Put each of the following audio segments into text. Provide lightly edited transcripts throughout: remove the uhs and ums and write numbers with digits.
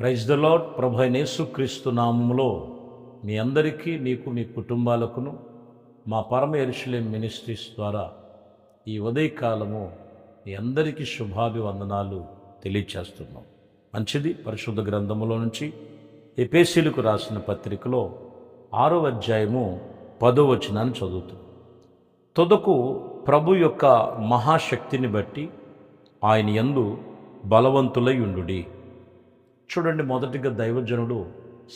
Praise the lord. ప్రభు అయిన యేసుక్రీస్తు నామములో మీ అందరికీ, మీకు, మీ కుటుంబాలకును మా పరమ యెరూషలేము మినిస్ట్రీస్ ద్వారా ఈ ఉదయకాలము మీ అందరికీ శుభాభివందనాలు తెలియచేస్తున్నాం. మంచిది. పరిశుద్ధ గ్రంథములో నుంచి ఎఫెసీయులకు రాసిన పత్రికలో 6వ అధ్యాయము 10వ వచనాన్ని చదువుతాం. తొదకు ప్రభు యొక్క మహాశక్తిని బట్టి ఆయన యందు బలవంతులై ఉండుడి. చూడండి, మొదటిగా దైవజనుడు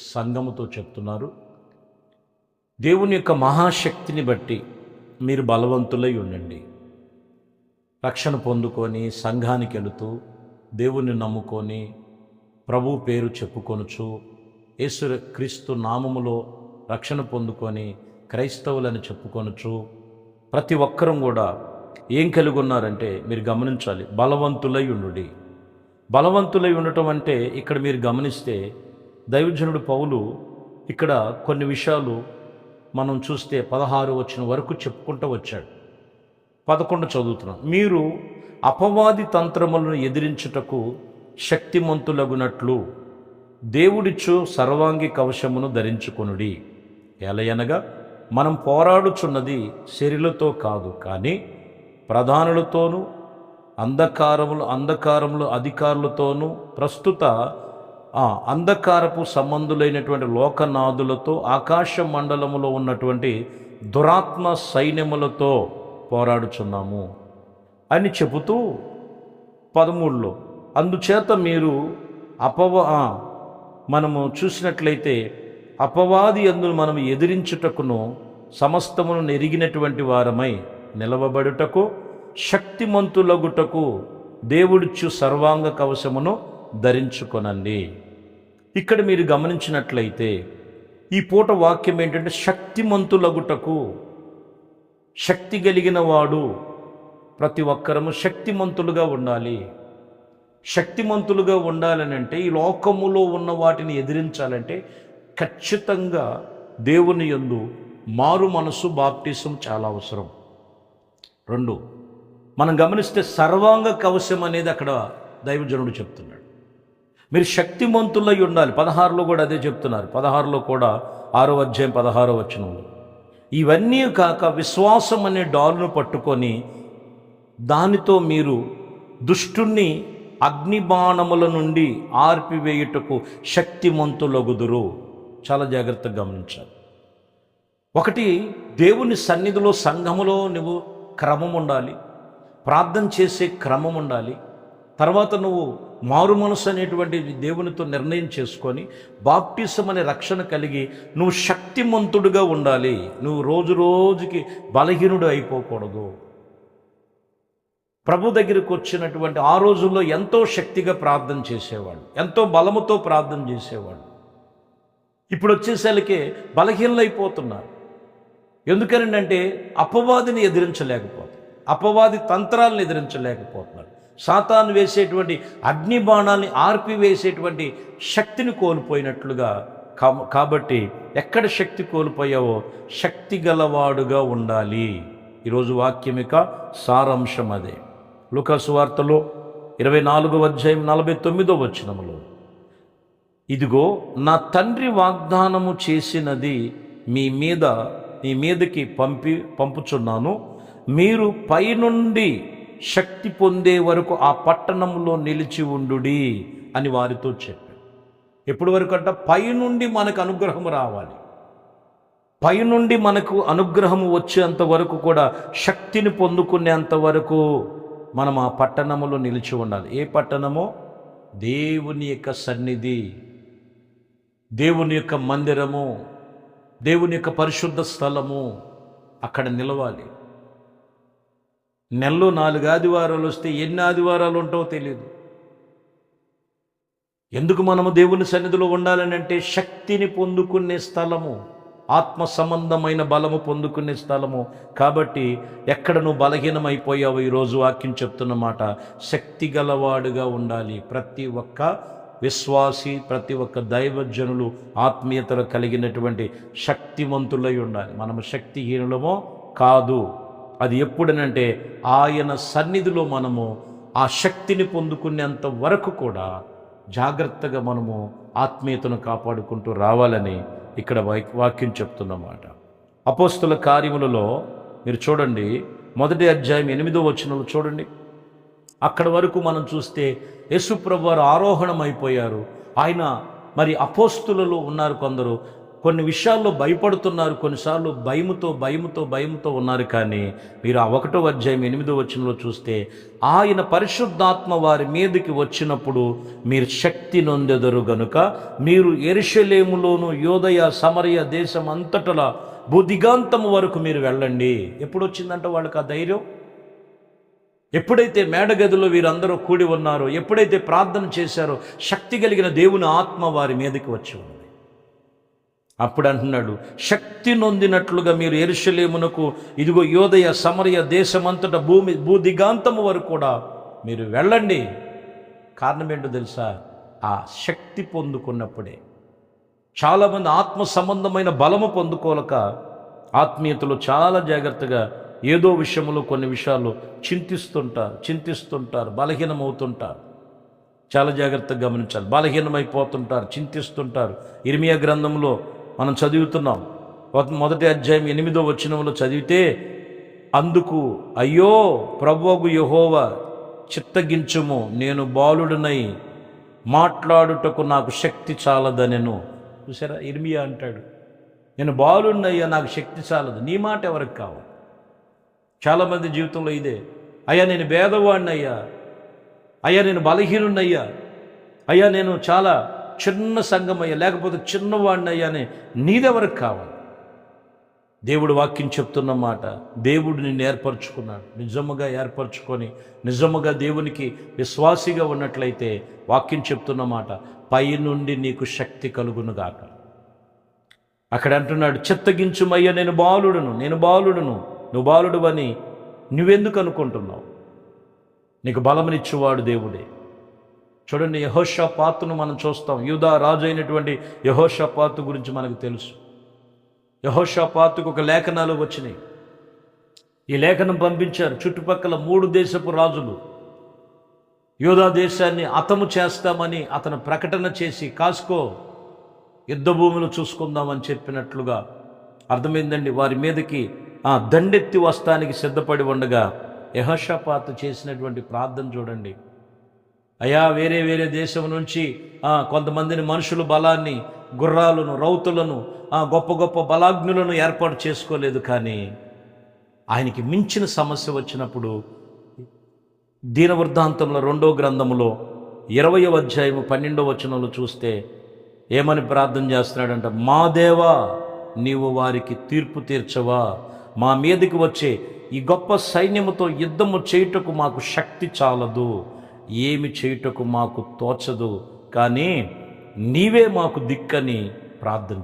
సంఘముతో చెప్తున్నారు, దేవుని యొక్క మహాశక్తిని బట్టి మీరు బలవంతులై ఉండండి. రక్షణ పొందుకొని సంఘానికి వెళుతూ దేవుని నమ్ముకొని ప్రభు పేరు చెప్పుకొనుచు యేసు క్రీస్తు నామములో రక్షణ పొందుకొని క్రైస్తవులని చెప్పుకొనుచు ప్రతి ఒక్కరం కూడా ఏం కలిగి ఉన్నారంటే మీరు గమనించాలి, బలవంతులై ఉండుడి. బలవంతులై ఉండటం అంటే ఇక్కడ మీరు గమనిస్తే దైవజనుడు పౌలు ఇక్కడ కొన్ని విషయాలు మనం చూస్తే 16 వచనం వరకు చెప్పుకుంటూ వచ్చాడు. 11 చదువుతున్నాం. మీరు అపవాది తంత్రములను ఎదిరించుటకు శక్తిమంతులగునట్లు దేవుడిచ్చు సర్వాంగి కవచమును ధరించుకొనుడి. ఎలయనగా మనం పోరాడుచున్నది శరీరులతో కాదు, కానీ ప్రధానులతోనూ అంధకారములు అధికారులతోనూ ప్రస్తుత అంధకారపు సంబంధులైనటువంటి లోకనాథులతో ఆకాశ మండలములో ఉన్నటువంటి దురాత్మ సైన్యములతో పోరాడుచున్నాము అని చెబుతూ 13లో అందుచేత మీరు మనము చూసినట్లయితే అపవాది యందు మనం ఎదిరించుటకును సమస్తమును నెరిగినటువంటి వారమై నిలవబడుటకు శక్తిమంతులగుటకు దేవుడిచ్చు సర్వాంగ కవచమును ధరించుకొనండి. ఇక్కడ మీరు గమనించినట్లయితే ఈ పూట వాక్యం ఏంటంటే శక్తిమంతులగుటకు. శక్తి కలిగిన వాడు ప్రతి ఒక్కరము శక్తిమంతులుగా ఉండాలి. శక్తిమంతులుగా ఉండాలని అంటే ఈ లోకములో ఉన్న వాటిని ఎదిరించాలంటే ఖచ్చితంగా దేవుని యందు మారు మనసు బాప్టిజం చాలా అవసరం. 2, మనం గమనిస్తే సర్వాంగ కవచం అనేది అక్కడ దైవజనుడు చెప్తున్నాడు. మీరు శక్తిమంతులై ఉండాలి. 16లో కూడా అదే చెప్తున్నారు. 16లో కూడా 6వ అధ్యాయం 16వ వచనంలో ఇవన్నీ కాక విశ్వాసం అనే డాలును పట్టుకొని దానితో మీరు దుష్టుణ్ణి అగ్నిబాణముల నుండి ఆర్పివేయుటకు శక్తిమంతులగుదురు. చాలా జాగ్రత్తగా గమనించాలి. ఒకటి, దేవుని సన్నిధిలో సంఘములో నువ్వు క్రమం ఉండాలి, ప్రార్థన చేసే క్రమం ఉండాలి. తర్వాత నువ్వు మారు మనసు అనేటువంటి దేవునితో నిర్ణయం చేసుకొని బాప్టిజం అనే రక్షణ కలిగి నువ్వు శక్తిమంతుడుగా ఉండాలి. నువ్వు రోజు రోజుకి బలహీనుడు అయిపోకూడదు. ప్రభు దగ్గరికి వచ్చినటువంటి ఆ రోజుల్లో ఎంతో శక్తిగా ప్రార్థన చేసేవాళ్ళు, ఎంతో బలముతో ప్రార్థన చేసేవాళ్ళు. ఇప్పుడు వచ్చేసరికి బలహీనలైపోతున్నారు. ఎందుకనంటే అపవాదిని ఎదిరించలేకపోతున్నారు, అపవాది తంత్రాలను ఎదిరించలేకపోతున్నారు. సాతాను వేసేటువంటి అగ్ని బాణాలని ఆర్పివేసేటువంటి శక్తిని కోల్పోయినట్లుగా. కాబట్టి ఎక్కడ శక్తి కోల్పోయావో శక్తి గలవాడుగా ఉండాలి. ఈరోజు వాక్యమిక సారాంశం అదే. లూకా సువార్తలో 24వ అధ్యాయం 49వ వచనములో ఇదిగో నా తండ్రి వాగ్దానము చేసినది మీ మీదకి పంపుచున్నాను, మీరు పైనుండి శక్తి పొందే వరకు ఆ పట్టణంలో నిలిచి ఉండుడి అని వారితో చెప్పాడు. ఎప్పటి వరకు అంట? పైనుండి మనకు అనుగ్రహం రావాలి. పైనుండి మనకు అనుగ్రహం వచ్చేంత వరకు కూడా శక్తిని పొందుకునేంత వరకు మనం ఆ పట్టణములో నిలిచి ఉండాలి. ఏ పట్టణమో? దేవుని యొక్క సన్నిధి, దేవుని యొక్క మందిరము, దేవుని యొక్క పరిశుద్ధ స్థలము. అక్కడ నిలవాలి. నెలలో 4 ఆదివారాలు వస్తే ఎన్ని ఆదివారాలు ఉంటావో తెలియదు. ఎందుకు మనము దేవుని సన్నిధిలో ఉండాలని అంటే శక్తిని పొందుకునే స్థలము, ఆత్మ సంబంధమైన బలము పొందుకునే స్థలము. కాబట్టి ఎక్కడ నువ్వు బలహీనమైపోయావో ఈరోజు వాక్యం చెప్తున్న మాట, శక్తి గలవాడుగా ఉండాలి. ప్రతి ఒక్క విశ్వాసి, ప్రతి ఒక్క దైవజనులు ఆత్మీయతలు కలిగినటువంటి శక్తివంతులై ఉండాలి. మనము శక్తిహీనులమో కాదు. అది ఎప్పుడనంటే ఆయన సన్నిధిలో మనము ఆ శక్తిని పొందుకునేంత వరకు కూడా జాగ్రత్తగా మనము ఆత్మీయతను కాపాడుకుంటూ రావాలని ఇక్కడ వాక్యం చెప్తున్నమాట. అపోస్తుల కార్యములలో మీరు చూడండి, 1వ అధ్యాయం 8వ వచనంలో చూడండి. అక్కడి వరకు మనం చూస్తే యేసుప్రభు వారు ఆరోహణం అయిపోయారు. ఆయన మరి అపోస్తులలో ఉన్నారు, కొందరు కొన్ని విషయాల్లో భయపడుతున్నారు, కొన్నిసార్లు భయముతో ఉన్నారు. కానీ మీరు ఆ 1వ అధ్యాయం 8వ వచనంలో చూస్తే ఆయన పరిశుద్ధాత్మ వారి మీదకి వచ్చినప్పుడు మీరు శక్తి నొందెదరు గనుక మీరు యెరూషలేములోను యూదయ సమరయ దేశం అంతటా భూదిగాంతము వరకు మీరు వెళ్ళండి. ఎప్పుడు వచ్చిందంట వాళ్ళకి ఆ ధైర్యం? ఎప్పుడైతే మేడగదిలో వీరందరూ కూడి ఉన్నారో, ఎప్పుడైతే ప్రార్థన చేశారో, శక్తి కలిగిన దేవుని ఆత్మ వారి మీదకి వచ్చి ఉంది. అప్పుడు అంటున్నాడు, శక్తి నొందినట్లుగా మీరు యెరూషలేమునకు ఇదిగో యూదయ సమరయ దేశమంతటా భూదిగాంతము వరకు కూడా మీరు వెళ్ళండి. కారణం ఏంటో తెలుసా? ఆ శక్తి పొందుకున్నప్పుడే. చాలామంది ఆత్మ సంబంధమైన బలము పొందుకోలేక ఆత్మీయతలో చాలా జాగ్రత్తగా ఏదో విషయంలో కొన్ని విషయాలు చింతిస్తుంటారు, బలహీనమవుతుంటారు. చాలా జాగ్రత్తగా గమనించాలి. బలహీనమైపోతుంటారు, చింతిస్తుంటారు. ఇర్మియా గ్రంథంలో మనం చదువుతున్నాం, 1వ అధ్యాయం 8వ వచనంలో చదివితే, అందుకు అయ్యో ప్రభువగు యెహోవా చిత్తగించుము, నేను బాలుడనై మాట్లాడుటకు నాకు శక్తి చాలదనెను. చూసారా, ఇర్మియా అంటాడు, నేను బాలుడినయ్యా, నాకు శక్తి చాలదు, నీ మాట ఎవరికి కావాలి? చాలామంది జీవితంలో ఇదే. అయ్యా నేను భేదవాడినయ్యా, అయ్యా నేను బలహీనున్నయ్యా, అయ్యా నేను చాలా చిన్న సంఘమయ్యా, లేకపోతే చిన్నవాడినయ్యా అని నీదెవరికి కావాలి? దేవుడు వాక్యం చెప్తున్న మాట, దేవుడు నిన్ను ఏర్పరచుకున్నాడు. నిజముగా ఏర్పరచుకొని నిజముగా దేవునికి విశ్వాసిగా ఉన్నట్లయితే వాక్యం చెప్తున్న మాట, పై నుండి నీకు శక్తి కలుగునుగాక. అక్కడ అంటున్నాడు, చిత్తగించుమయ్యా, నేను బాలుడును, నువ్వు బాలుడు అని నువ్వెందుకు అనుకుంటున్నావు? నీకు బలమునిచ్చేవాడు దేవుడే. చూడండి, యెహోషాపాతును మనం చూస్తాం. యూదా రాజు అయినటువంటి యెహోషాపాతు గురించి మనకు తెలుసు. యెహోషాపాతుకు ఒక లేఖనాలు వచ్చినాయి. ఈ లేఖనం పంపించారు. చుట్టుపక్కల 3 దేశపు రాజులు యూదా దేశాన్ని హతము చేస్తామని అతను ప్రకటన చేసి, కాసుకో, యుద్ధ భూములు చూసుకుందామని చెప్పినట్లుగా అర్థమైందండి. వారి మీదకి దండెత్తి వస్తానికి సిద్ధపడి ఉండగా యెహోషాపాతు చేసినటువంటి ప్రార్థన చూడండి. అయ్యా, వేరే దేశం నుంచి కొంతమందిని మనుషుల బలాన్ని, గుర్రాలను, రౌతులను, గొప్ప బలాగ్నులను ఏర్పాటు చేసుకోలేదు. కానీ ఆయనకి మించిన సమస్య వచ్చినప్పుడు దీనవృత్తాంతంలో 2వ గ్రంథంలో 20వ అధ్యాయము 12వ వచనంలో చూస్తే ఏమని ప్రార్థన చేస్తున్నాడంట, మా దేవా, నీవు వారికి తీర్పు తీర్చవా? మా మీదకి వచ్చే ఈ గొప్ప సైన్యముతో యుద్ధము చేయుటకు మాకు శక్తి చాలదు, ఏమి చేయుటకు మాకు తోచదు, కానీ నీవే మాకు దిక్కని ప్రార్థన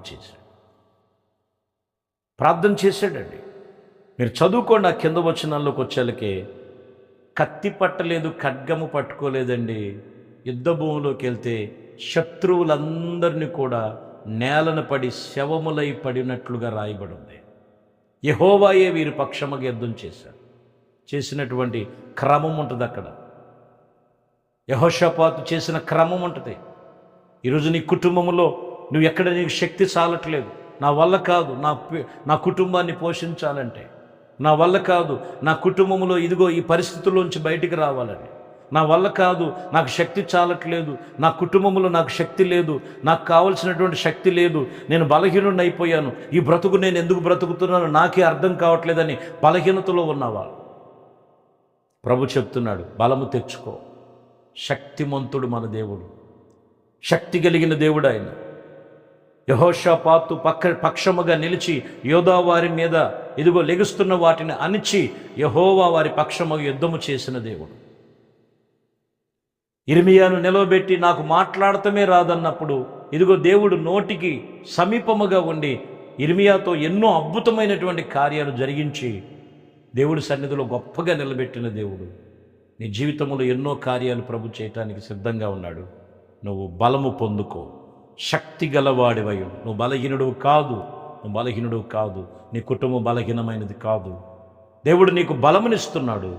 చేశాడండి. మీరు చదువుకోండి, ఆ కింద వచనాల్లోకి వచ్చేలకే కత్తి పట్టలేదు, ఖడ్గము పట్టుకోలేదండి. యుద్ధ భూమిలోకి వెళ్తే శత్రువులందరినీ కూడా నేలన పడి శవములై పడినట్లుగా రాయబడి ఉంది. యెహోవాయే వీరి పక్షముగా యుద్ధం చేశాడు. చేసినటువంటి క్రమం ఉంటుంది అక్కడ. యెహోషాపాతు చేసిన క్రమం ఉంటుంది. ఈరోజు నీ కుటుంబంలో నువ్వు ఎక్కడ నీకు శక్తి చాలట్లేదు, నా వల్ల కాదు నా కుటుంబాన్ని పోషించాలంటే, నా వల్ల కాదు నా కుటుంబంలో ఇదిగో ఈ పరిస్థితుల్లోంచి బయటికి రావాలని, నా వల్ల కాదు, నాకు శక్తి చాలట్లేదు, నా కుటుంబంలో నాకు శక్తి లేదు, నాకు కావలసినటువంటి శక్తి లేదు, నేను బలహీనుడిని అయిపోయాను, ఈ బ్రతుకు నేను ఎందుకు బ్రతుకుతున్నాను నాకే అర్థం కావట్లేదని బలహీనతలో ఉన్నవా? ప్రభు చెప్తున్నాడు, బలము తెచ్చుకో. శక్తిమంతుడు మన దేవుడు, శక్తి కలిగిన దేవుడు ఆయన. యెహోషాపాతు పక్షముగా నిలిచి యోధా వారి మీద ఇదిగో లెగుస్తున్న వాటిని అణిచి యెహోవా వారి పక్షముగా యుద్ధము చేసిన దేవుడు. ఇర్మియాను నిలవబెట్టి నాకు మాట్లాడటమే రాదన్నప్పుడు ఇదిగో దేవుడు నోటికి సమీపముగా ఉండి ఇర్మియాతో ఎన్నో అద్భుతమైనటువంటి కార్యాలు జరిగించి దేవుడి సన్నిధిలో గొప్పగా నిలబెట్టిన దేవుడు. నీ జీవితంలో ఎన్నో కార్యాలు ప్రభు చేయటానికి సిద్ధంగా ఉన్నాడు. నువ్వు బలము పొందుకో, శక్తి గలవాడివై. నువ్వు బలహీనుడు కాదు, నీ కుటుంబం బలహీనమైనది కాదు. దేవుడు నీకు బలమునిస్తున్నాడు.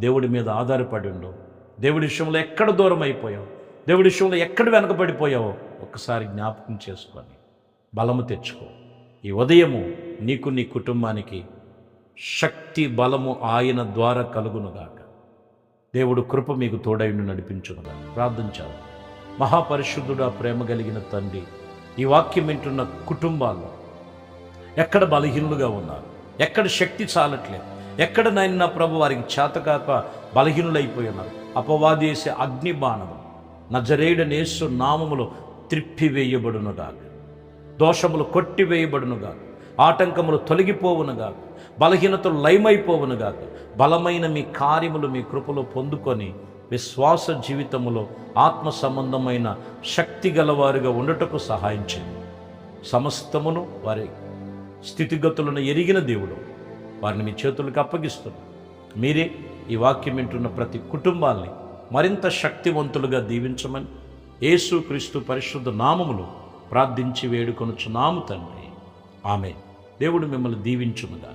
దేవుడి మీద ఆధారపడి ఉండవు. దేవుడి విషయంలో ఎక్కడ దూరం అయిపోయావు? దేవుడి విషయంలో ఎక్కడ వెనకబడిపోయావో ఒక్కసారి జ్ఞాపకం చేసుకొని బలము తెచ్చుకో. ఈ ఉదయము నీకు నీ కుటుంబానికి శక్తి బలము ఆయన ద్వారా కలుగునుగాక. దేవుడు కృప మీకు తోడైండు నడిపించునుగా. ప్రార్థించాలి. మహాపరిశుద్ధుడా, ప్రేమ కలిగిన తండ్రి, ఈ వాక్యం వింటున్న కుటుంబాల్లో ఎక్కడ బలహీనులుగా ఉన్నారు, ఎక్కడ శక్తి చాలట్లేదు, ఎక్కడ నా ప్రభు వారికి చేతకాక బలహీనులైపోయి ఉన్నారు, అపవాది వేసే అగ్ని బాణము నజరేయుడైన యేసు నామములో త్రిప్పివేయబడునుగాక. దోషములు కొట్టివేయబడునుగాక. ఆటంకములు తొలగిపోవునుగాక. బలహీనతలు లయమైపోవునుగాక. బలమైన మీ కార్యములు మీ కృపలో పొందుకొని విశ్వాస జీవితములో ఆత్మ సంబంధమైన శక్తి గలవారుగా ఉండటకు సహాయం చేయండి. సమస్తమును వారి స్థితిగతులను ఎరిగిన దేవుడు వారిని మీ చేతులకు అప్పగిస్తున్నారు. మీరే ఈ వాక్యం వింటున్న ప్రతి కుటుంబాల్ని మరింత శక్తివంతులుగా దీవించమని యేసు క్రీస్తు పరిశుద్ధ నామములో ప్రార్థించి వేడుకొనుచున్నాము తండ్రి. ఆమేన్. దేవుడు మిమ్మల్ని దీవించునుగా.